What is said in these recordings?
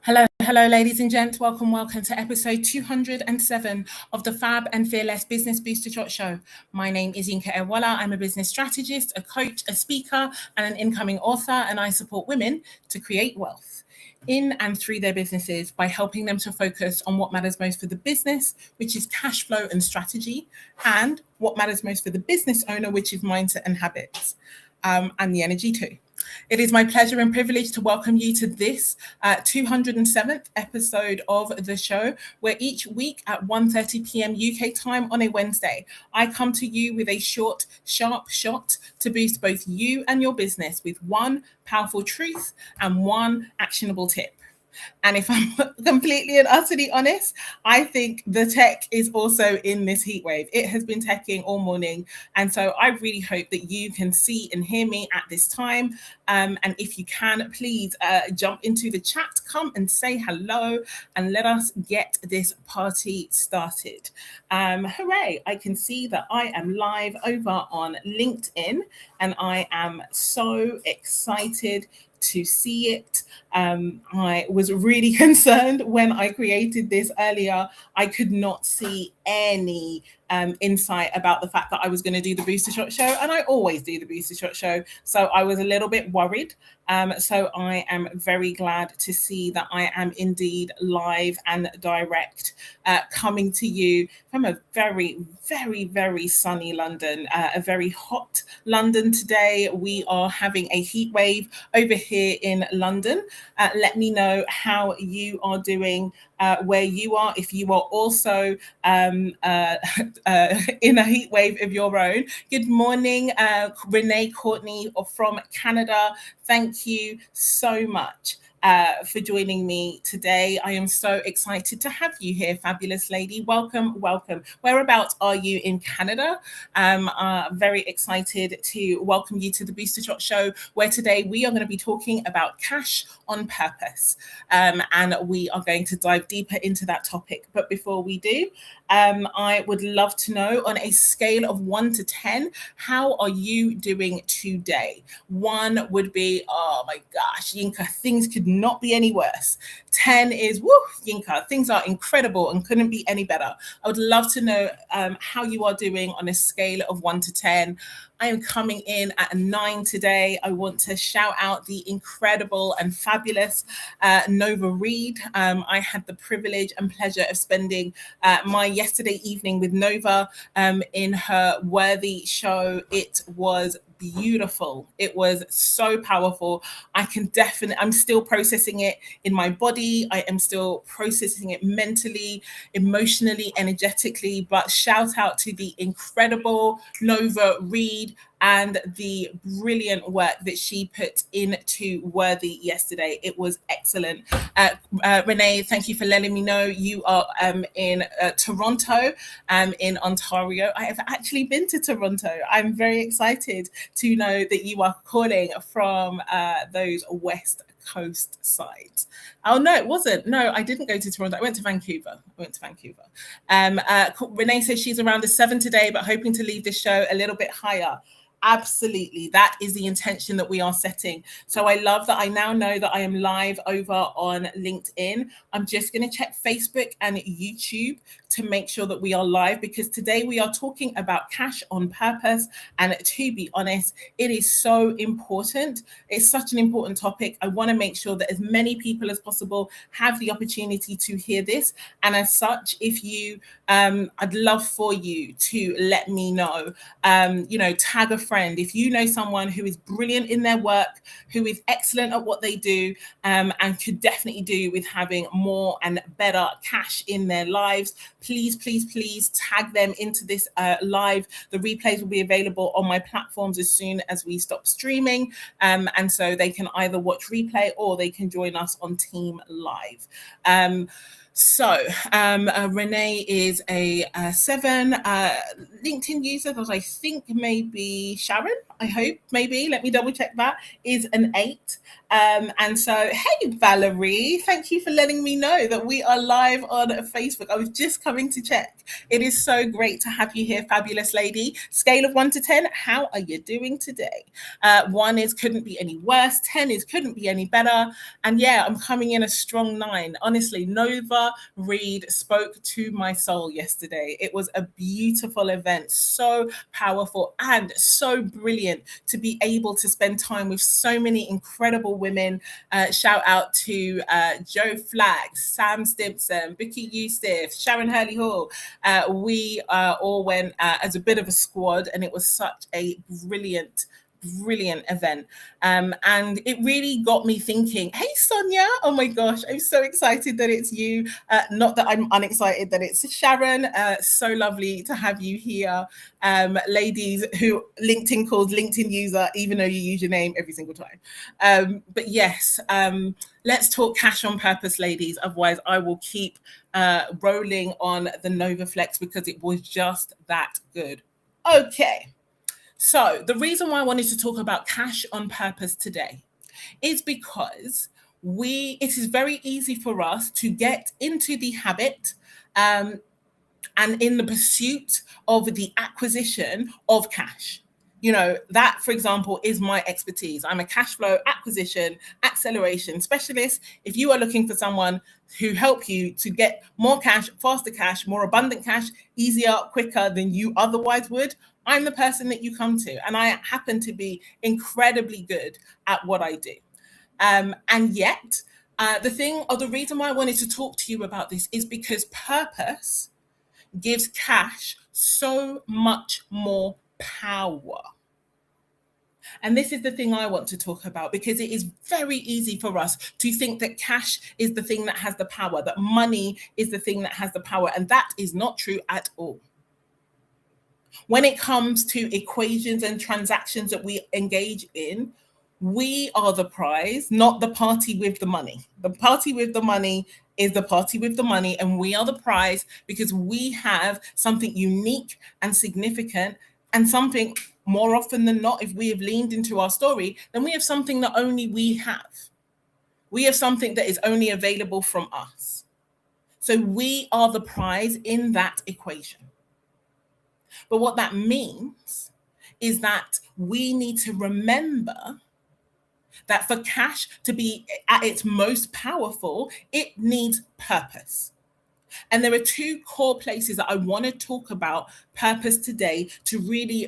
Hello, ladies and gents. Welcome to episode 207 of the FAB and Fearless Business Booster Shot Show. My name is Yinka. I'm a business strategist, a coach, a speaker, and an incoming author, and I support women to create wealth in and through their businesses by helping them to focus on what matters most for the business, which is cash flow and strategy, and what matters most for the business owner, which is mindset and habits, and the energy too. It is my pleasure and privilege to welcome you to this 207th episode of the show, where each week at 1:30 p.m. UK time on a Wednesday, I come to you with a short, sharp shot to boost both you and your business with one powerful truth and one actionable tip. And if I'm completely and utterly honest, I think the tech is also in this heat wave. It has been teching all morning. And so I really hope that you can see and hear me at this time. And if you can, please jump into the chat, come and say hello, and let us get this party started. Hooray, I can see that I am live over on LinkedIn, and I am so excited to see it. I was really concerned when I created this earlier. I could not see any insight about the fact that I was going to do the Booster Shot Show, and I always do the Booster Shot Show, so I was a little bit worried. So I am very glad to see that I am indeed live and direct, coming to you from a very, very, very sunny London, a very hot London today. We are having a heat wave over here in London. Let me know how you are doing where you are, if you are also in a heat wave of your own. Good morning, Renee Courtney from Canada. Thank you so much for joining me today. I am so excited to have you here, fabulous lady. Welcome. Whereabouts are you in Canada? Very excited to welcome you to the Booster Shot Show, where today we are going to be talking about cash on purpose. And we are going to dive deeper into that topic. But before we do, I would love to know, on a scale of 1 to 10, how are you doing today? 1 would be, oh my gosh, Yinka, things could not be any worse. 10 is, woo, Yinka, things are incredible and couldn't be any better. I would love to know how you are doing on a scale of 1 to 10. I am coming in at a 9 today. I want to shout out the incredible and fabulous Nova Reid. I had the privilege and pleasure of spending my yesterday evening with Nova in her Worthy show. It was beautiful. It was so powerful. I'm still processing it in my body. I am still processing it mentally, emotionally, energetically, but shout out to the incredible Nova Reid and the brilliant work that she put into Worthy yesterday. It was excellent. Renee, thank you for letting me know you are in Toronto, in Ontario. I have actually been to Toronto. I'm very excited to know that you are calling from those West Coast sides. Oh, no, it wasn't. No, I didn't go to Toronto. I went to Vancouver. Renee says she's around a 7 today, but hoping to leave the show a little bit higher. Absolutely. That is the intention that we are setting. So I love that I now know that I am live over on LinkedIn. I'm just going to check Facebook and YouTube to make sure that we are live, because today we are talking about cash on purpose. And to be honest, it is so important. It's such an important topic. I want to make sure that as many people as possible have the opportunity to hear this. And as such, if you, I'd love for you to let me know, tag a friend. If you know someone who is brilliant in their work, who is excellent at what they do, and could definitely do with having more and better cash in their lives, please tag them into this live. The replays will be available on my platforms as soon as we stop streaming. And so they can either watch replay or they can join us on Team Live. So, Renee is a 7. LinkedIn user that I think maybe Sharon, I hope, maybe, let me double check that, is an 8. And so, hey, Valerie, thank you for letting me know that we are live on Facebook. I was just coming to check. It is so great to have you here, fabulous lady. Scale of 1 to 10, how are you doing today? 1 is couldn't be any worse, 10 is couldn't be any better. And yeah, I'm coming in a strong 9. Honestly, Nova Reed spoke to my soul yesterday. It was a beautiful event, so powerful and so brilliant to be able to spend time with so many incredible women. Shout out to Joe Flack, Sam Stimpson, Vicky Youssef, Sharon Hurley Hall. We all went as a bit of a squad, and it was such a brilliant event. And it really got me thinking, hey, Sonia, oh my gosh, I'm so excited that it's you. Not that I'm unexcited that it's Sharon. So lovely to have you here. Ladies who LinkedIn calls LinkedIn user, even though you use your name every single time. But yes, let's talk cash on purpose, ladies. Otherwise, I will keep rolling on the Nova Flex because it was just that good. Okay. So the reason why I wanted to talk about cash on purpose today is because it is very easy for us to get into the habit and in the pursuit of the acquisition of cash. You know, that, for example, is my expertise. I'm a cash flow acquisition acceleration specialist. If you are looking for someone who help you to get more cash, faster cash, more abundant cash, easier, quicker than you otherwise would, I'm the person that you come to. And I happen to be incredibly good at what I do. And yet, the reason why I wanted to talk to you about this is because purpose gives cash so much more power. And this is the thing I want to talk about, because it is very easy for us to think that cash is the thing that has the power, that money is the thing that has the power. And that is not true at all. When it comes to equations and transactions that we engage in, we are the prize, not the party with the money. The party with the money is the party with the money, and we are the prize because we have something unique and significant, and something, more often than not, if we have leaned into our story, then we have something that only we have. We have something that is only available from us. So we are the prize in that equation. But what that means is that we need to remember that for cash to be at its most powerful, it needs purpose. And there are 2 core places that I want to talk about purpose today to really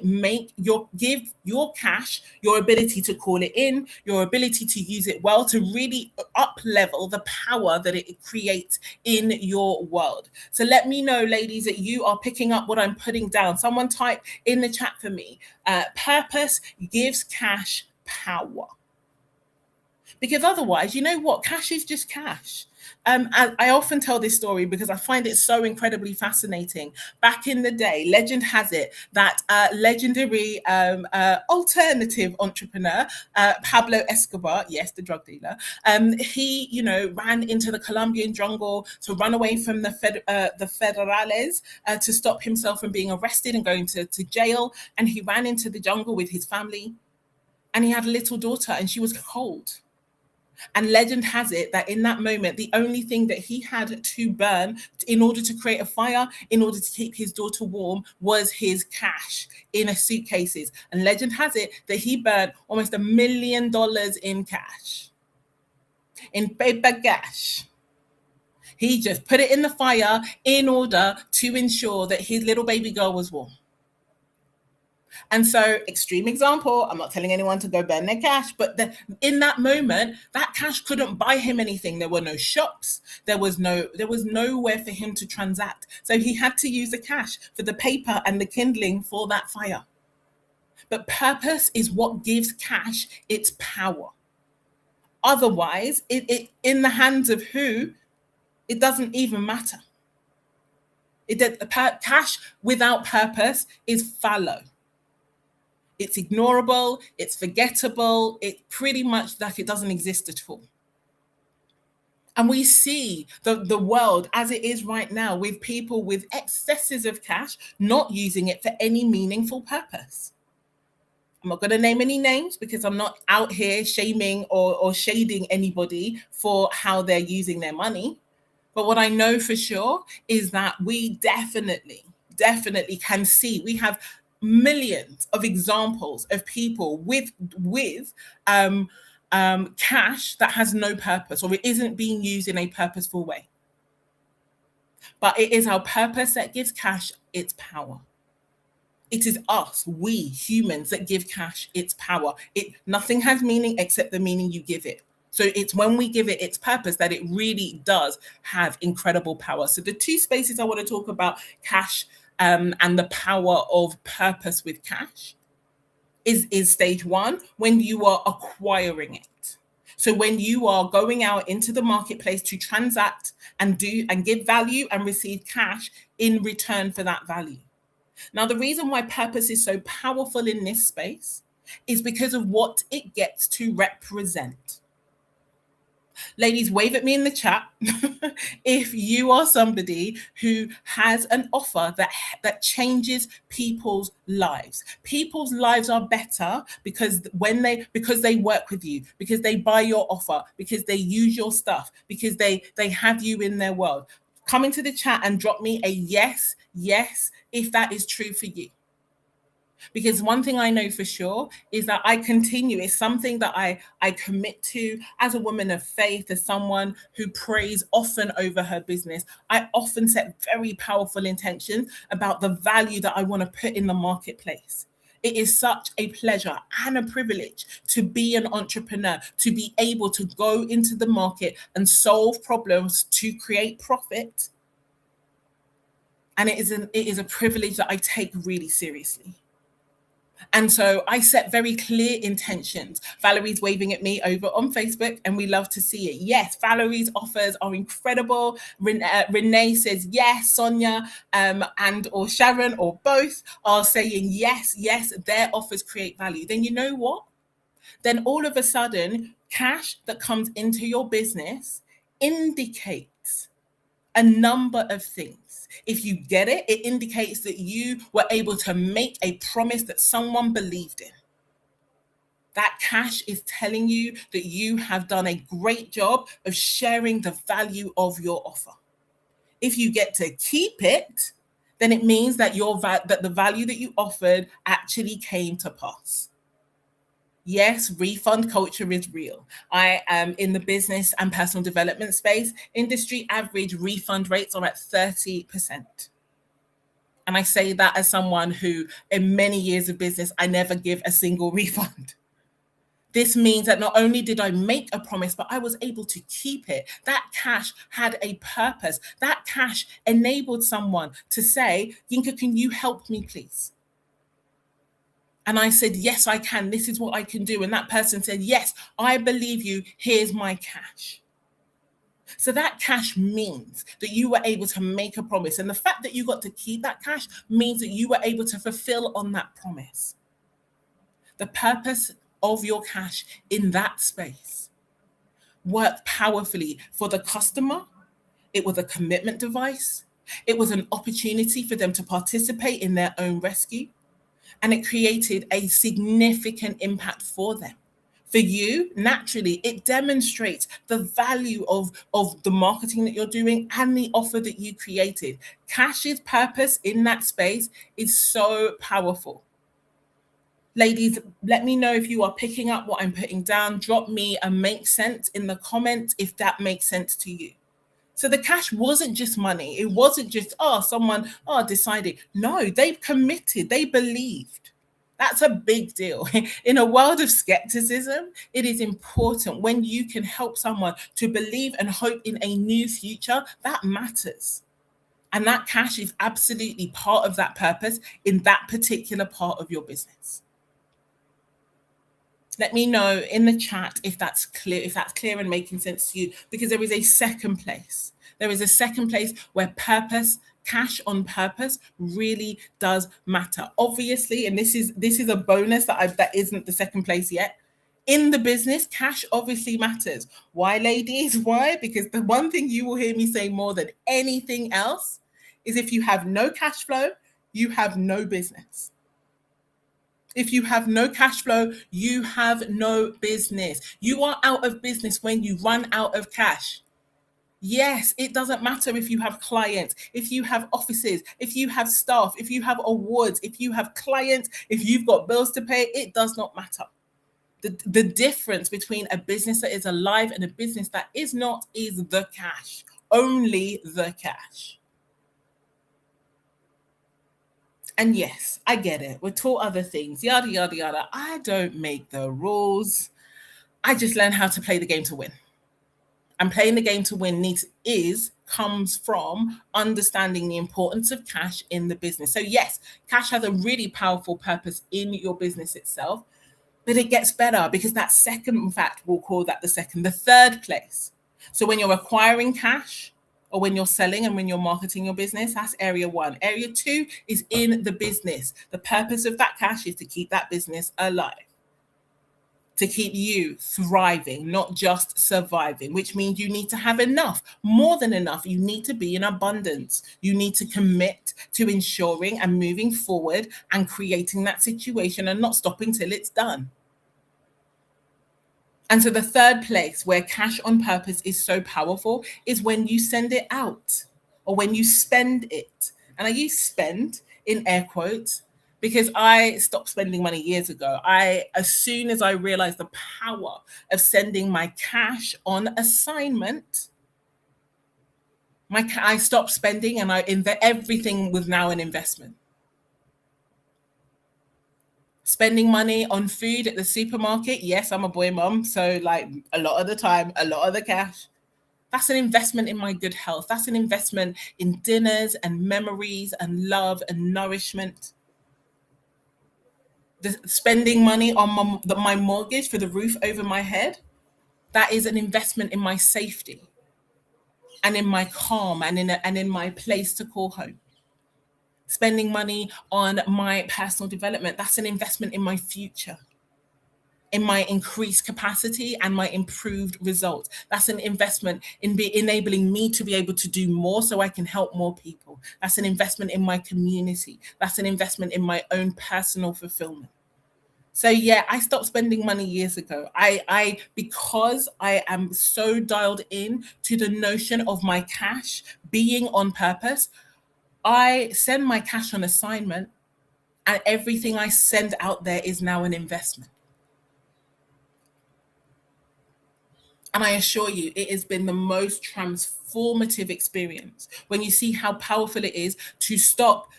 give your cash your ability to call it in, your ability to use it well, to really up level the power that it creates in your world. So let me know, ladies, that you are picking up what I'm putting down. Someone type in the chat for me. Purpose gives cash power. Because otherwise, you know what? Cash is just cash. I often tell this story because I find it so incredibly fascinating. Back in the day, legend has it that legendary alternative entrepreneur, Pablo Escobar, yes, the drug dealer, he, ran into the Colombian jungle to run away from the federales to stop himself from being arrested and going to jail. And he ran into the jungle with his family, and he had a little daughter, and she was cold. And legend has it that in that moment, the only thing that he had to burn in order to create a fire, in order to keep his daughter warm, was his cash in a suitcases. And legend has it that he burned almost $1 million in cash, in paper cash. He just put it in the fire in order to ensure that his little baby girl was warm. And so, extreme example, I'm not telling anyone to go burn their cash, but in that moment, that cash couldn't buy him anything. There were no shops. There was nowhere for him to transact. So he had to use the cash for the paper and the kindling for that fire. But purpose is what gives cash its power. Otherwise, it in the hands of who, it doesn't even matter. Cash without purpose is fallow. It's ignorable, it's forgettable, it pretty much like it doesn't exist at all. And we see the world as it is right now, with people with excesses of cash not using it for any meaningful purpose. I'm not going to name any names because I'm not out here shaming or shading anybody for how they're using their money. But what I know for sure is that we definitely can see, we have millions of examples of people with cash that has no purpose, or it isn't being used in a purposeful way. But it is our purpose that gives cash its power. It is us, we humans, that give cash its power. Nothing has meaning except the meaning you give it. So it's when we give it its purpose that it really does have incredible power. So the two spaces I want to talk about, cash and the power of purpose with cash, is stage one, when you are acquiring it. So when you are going out into the marketplace to transact and give value and receive cash in return for that value. Now, the reason why purpose is so powerful in this space is because of what it gets to represent. Ladies, wave at me in the chat if you are somebody who has an offer that changes people's lives. People's lives are better because they work with you, because they buy your offer, because they use your stuff, because they have you in their world. Come into the chat and drop me a yes, if that is true for you. Because one thing I know for sure is that it's something that I commit to as a woman of faith, as someone who prays often over her business. I often set very powerful intentions about the value that I want to put in the marketplace. It is such a pleasure and a privilege to be an entrepreneur, to be able to go into the market and solve problems to create profit. And it is a privilege that I take really seriously. And so I set very clear intentions. Valerie's waving at me over on Facebook, and we love to see it. Yes, Valerie's offers are incredible. Renee says yes. Sonia and or Sharon or both are saying yes, their offers create value. Then you know what? Then all of a sudden, cash that comes into your business indicates a number of things. If you get it, it indicates that you were able to make a promise that someone believed in. That cash is telling you that you have done a great job of sharing the value of your offer. If you get to keep it, then it means that that the value that you offered actually came to pass. Yes, refund culture is real. I am in the business and personal development space. Industry average refund rates are at 30%. And I say that as someone who, in many years of business, I never give a single refund. This means that not only did I make a promise, but I was able to keep it. That cash had a purpose. That cash enabled someone to say, Yinka, can you help me, please? And I said, yes, I can. This is what I can do. And that person said, yes, I believe you. Here's my cash. So that cash means that you were able to make a promise. And the fact that you got to keep that cash means that you were able to fulfill on that promise. The purpose of your cash in that space worked powerfully for the customer. It was a commitment device. It was an opportunity for them to participate in their own rescue. And it created a significant impact for them. For you, naturally, it demonstrates the value of the marketing that you're doing and the offer that you created. Cash's purpose in that space is so powerful. Ladies, let me know if you are picking up what I'm putting down. Drop me a make sense in the comments if that makes sense to you. So the cash wasn't just money. It wasn't just, someone decided. No, they committed. They believed. That's a big deal. In a world of skepticism, it is important when you can help someone to believe and hope in a new future. That matters. And that cash is absolutely part of that purpose in that particular part of your business. Let me know in the chat if that's clear and making sense to you, because there is a second place. There is a second place where purpose, cash on purpose, really does matter. Obviously, and this is a bonus that isn't the second place yet. In the business, cash obviously matters. Why, ladies? Why? Because the one thing you will hear me say more than anything else is if you have no cash flow, you have no business. If you have no cash flow, you have no business. You are out of business when you run out of cash. Yes, it doesn't matter if you have clients, if you have offices, if you have staff, if you have awards, if you have clients, if you've got bills to pay, it does not matter. The difference between a business that is alive and a business that is not is the cash, only the cash. And yes, I get it. We're taught other things, yada, yada, yada. I don't make the rules. I just learn how to play the game to win. And playing the game to win comes from understanding the importance of cash in the business. So yes, cash has a really powerful purpose in your business itself, but it gets better because that second, in fact, we'll call that the third place. So when you're acquiring cash or when you're selling and when you're marketing your business, that's area one. Area two is in the business. The purpose of that cash is to keep that business alive, to keep you thriving, not just surviving, which means you need to have enough, more than enough. You need to be in abundance. You need to commit to ensuring and moving forward and creating that situation and not stopping till it's done. And so the third place where cash on purpose is so powerful is when you send it out or when you spend it. And I use spend in air quotes because I stopped spending money years ago. As soon as I realized the power of sending my cash on assignment, I stopped spending and everything was now an investment. Spending money on food at the supermarket. Yes, I'm a boy mom. So like a lot of the time, a lot of the cash, that's an investment in my good health. That's an investment in dinners and memories and love and nourishment. Spending money on my mortgage for the roof over my head, that is an investment in my safety and in my calm and in my place to call home. Spending money on my personal development, that's an investment in my future, in my increased capacity and my improved results. That's an investment in enabling me to be able to do more so I can help more people. That's an investment in my community. That's an investment in my own personal fulfillment. So yeah, I stopped spending money years ago. Because I am so dialed in to the notion of my cash being on purpose, I send my cash on assignment and everything I send out there is now an investment. And I assure you, it has been the most transformative experience when you see how powerful it is to stop,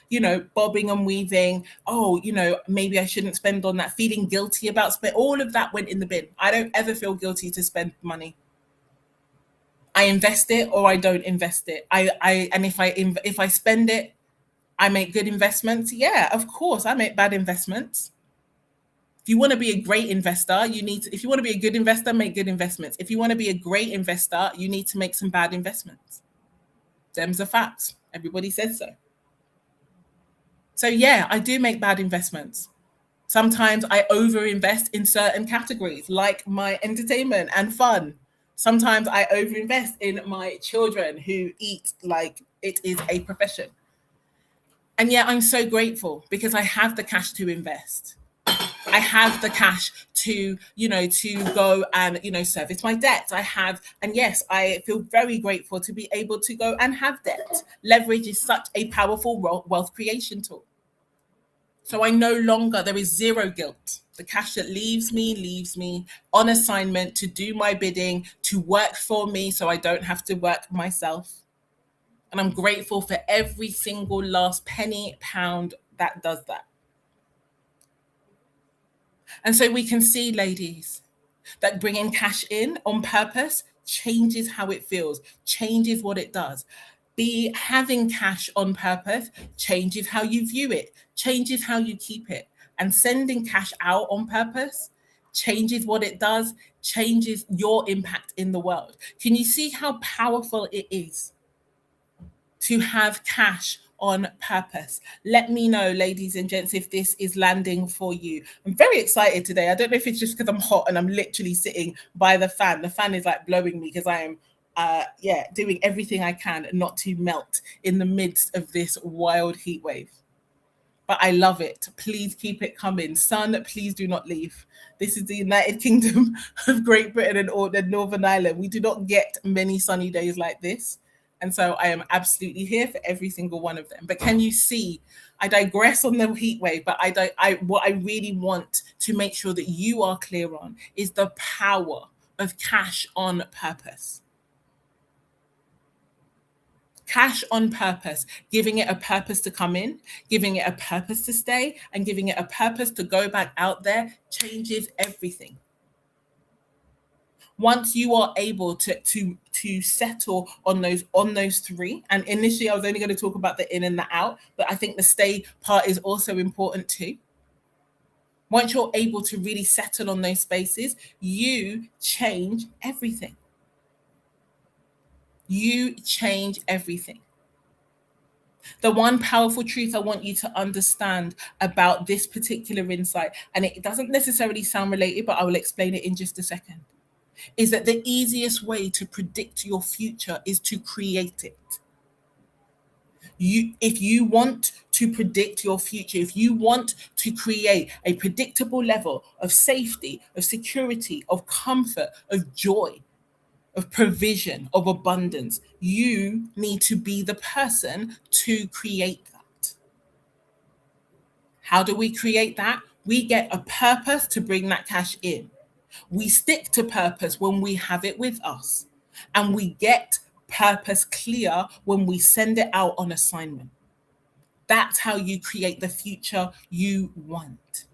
bobbing and weaving. Oh, maybe I shouldn't spend on that, feeling guilty about spend. All of that went in the bin. I don't ever feel guilty to spend money. I invest it or I don't invest it. And if I spend it, I make good investments. Yeah, of course, I make bad investments. If you want to be a great investor, if you want to be a good investor, make good investments. If you want to be a great investor, you need to make some bad investments. Them's the facts. Everybody says so. So yeah, I do make bad investments. Sometimes I overinvest in certain categories, like my entertainment and fun. Sometimes I overinvest in my children who eat like it is a profession. And yeah, I'm so grateful because I have the cash to invest. I have the cash to go and, service my debt. And yes, I feel very grateful to be able to go and have debt. Leverage is such a powerful wealth creation tool. So there is zero guilt. The cash that leaves me on assignment to do my bidding, to work for me so I don't have to work myself. And I'm grateful for every single last penny, pound that does that. And so we can see, ladies, that bringing cash in on purpose changes how it feels, changes what it does. Having cash on purpose changes how you view it, changes how you keep it. And sending cash out on purpose changes what it does, changes your impact in the world. Can you see how powerful it is to have cash on purpose. Let me know, ladies and gents, if this is landing for you. I'm very excited today. I don't know if it's just because I'm hot and I'm literally sitting by the fan. The fan is like blowing me because I am doing everything I can not to melt in the midst of this wild heat wave. But I love it. Please keep it coming. Sun, please do not leave. This is the United Kingdom of Great Britain and Northern Ireland. We do not get many sunny days like this. And so I am absolutely here for every single one of them. But can you see, I digress on the heat wave, but what I really want to make sure that you are clear on is the power of cash on purpose. Cash on purpose, giving it a purpose to come in, giving it a purpose to stay, and giving it a purpose to go back out there changes everything. Once you are able to settle on those three, and initially I was only going to talk about the in and the out, but I think the stay part is also important too. Once you're able to really settle on those spaces, you change everything. You change everything. The one powerful truth I want you to understand about this particular insight, and it doesn't necessarily sound related, but I will explain it in just a second, is that the easiest way to predict your future is to create it. If you want to predict your future, if you want to create a predictable level of safety, of security, of comfort, of joy, of provision, of abundance, you need to be the person to create that. How do we create that? We get a purpose to bring that cash in. We stick to purpose when we have it with us. And we get purpose clear when we send it out on assignment. That's how you create the future you want.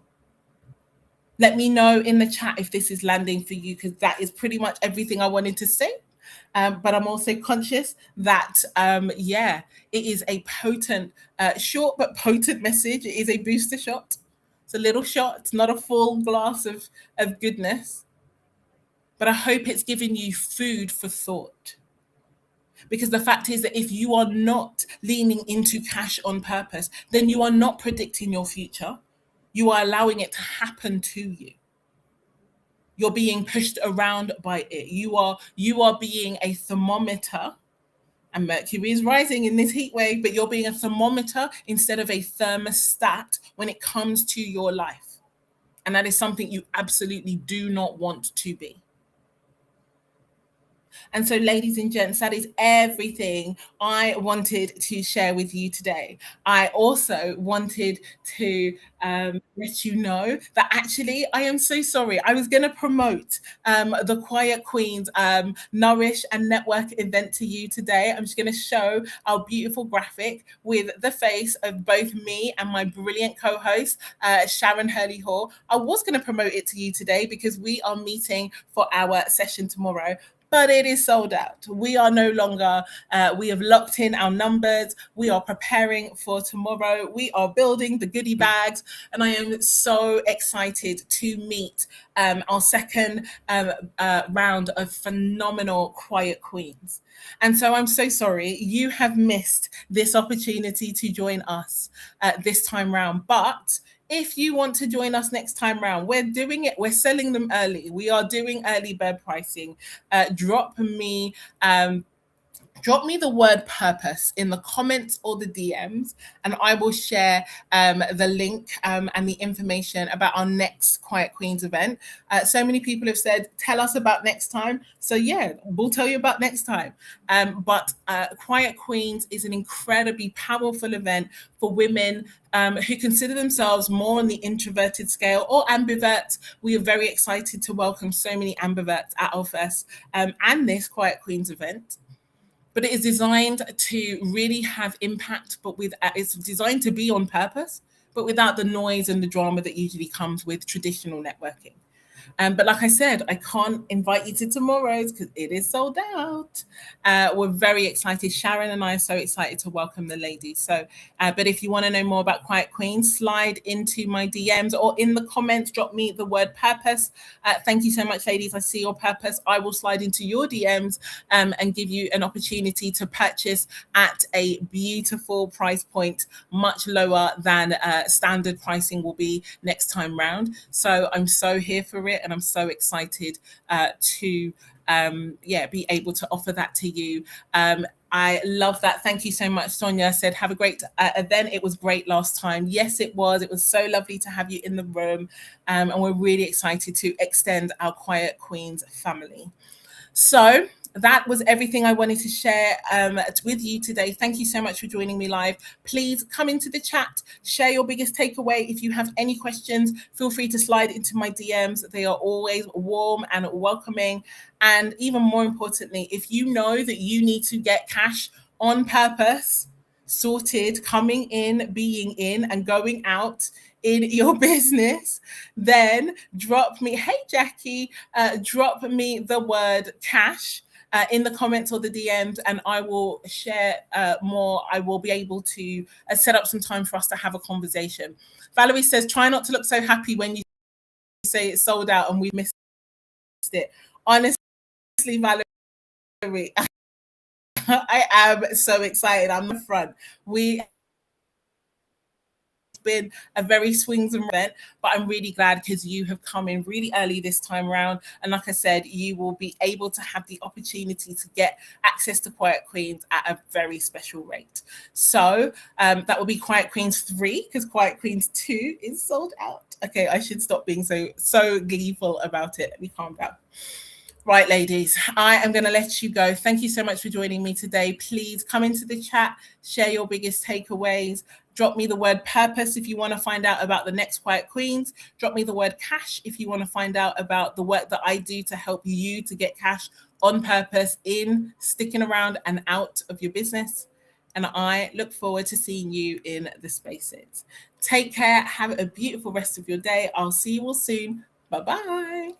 Let me know in the chat if this is landing for you, because that is pretty much everything I wanted to say. But I'm also conscious that, it is a potent, short but potent message. It is a booster shot. It's a little shot. It's not a full glass of goodness. But I hope it's giving you food for thought. Because the fact is that if you are not leaning into cash on purpose, then you are not predicting your future. You are allowing it to happen to you. You're being pushed around by it. You are being a thermometer, and Mercury is rising in this heat wave, but you're being a thermometer instead of a thermostat when it comes to your life. And that is something you absolutely do not want to be. And so, ladies and gents, that is everything I wanted to share with you today. I also wanted to let you know that actually, I am so sorry. I was going to promote the Quiet Queens Nourish and Network event to you today. I'm just going to show our beautiful graphic with the face of both me and my brilliant co-host, Sharon Hurley Hall. I was going to promote it to you today because we are meeting for our session tomorrow. But it is sold out. We are no longer, we have locked in our numbers. We are preparing for tomorrow. We are building the goodie bags. And I am so excited to meet our second round of phenomenal Quiet Queens. And so I'm so sorry you have missed this opportunity to join us this time round. But if you want to join us next time round, we're doing it. We're selling them early. We are doing early bird pricing. Drop me the word purpose in the comments or the DMs, and I will share the link and the information about our next Quiet Queens event. So many people have said, tell us about next time. So yeah, we'll tell you about next time. But Quiet Queens is an incredibly powerful event for women who consider themselves more on the introverted scale or ambiverts. We are very excited to welcome so many ambiverts at our first and this Quiet Queens event. But it is designed to really have impact, but it's designed to be on purpose, but without the noise and the drama that usually comes with traditional networking. But like I said, I can't invite you to tomorrow's because it is sold out. We're very excited. Sharon and I are so excited to welcome the ladies. So, but if you want to know more about Quiet Queen, slide into my DMs or in the comments, drop me the word purpose. Thank you so much, ladies. I see your purpose. I will slide into your DMs and give you an opportunity to purchase at a beautiful price point, much lower than standard pricing will be next time round. So I'm so here for it, and I'm so excited to be able to offer that to you. I love that. Thank you so much. Sonia said, have a great event. It was great last time. Yes, it was. It was so lovely to have you in the room. And we're really excited to extend our Quiet Queens family. So that was everything I wanted to share with you today. Thank you so much for joining me live. Please come into the chat, share your biggest takeaway. If you have any questions, feel free to slide into my DMs. They are always warm and welcoming. And even more importantly, if you know that you need to get cash on purpose, sorted, coming in, being in, and going out in your business, then drop me, hey Jackie, drop me the word cash in the comments or the DMs, and I will share more. I will be able to set up some time for us to have a conversation. Valerie says, try not to look so happy when you say it's sold out and we missed it. Honestly, Valerie, I am so excited. I'm in front. Been a very swings and event, but I'm really glad because you have come in really early this time around, and like I said, you will be able to have the opportunity to get access to Quiet Queens at a very special rate. So that will be Quiet Queens 3, because Quiet Queens 2 is sold out. Okay, I should stop being so gleeful about it. Let me calm down. Right, ladies, I am going to let you go. Thank you so much for joining me today. Please come into the chat, share your biggest takeaways. Drop me the word purpose if you want to find out about the next Quiet Queens. Drop me the word cash if you want to find out about the work that I do to help you to get cash on purpose in, sticking around, and out of your business. And I look forward to seeing you in the spaces. Take care. Have a beautiful rest of your day. I'll see you all soon. Bye-bye.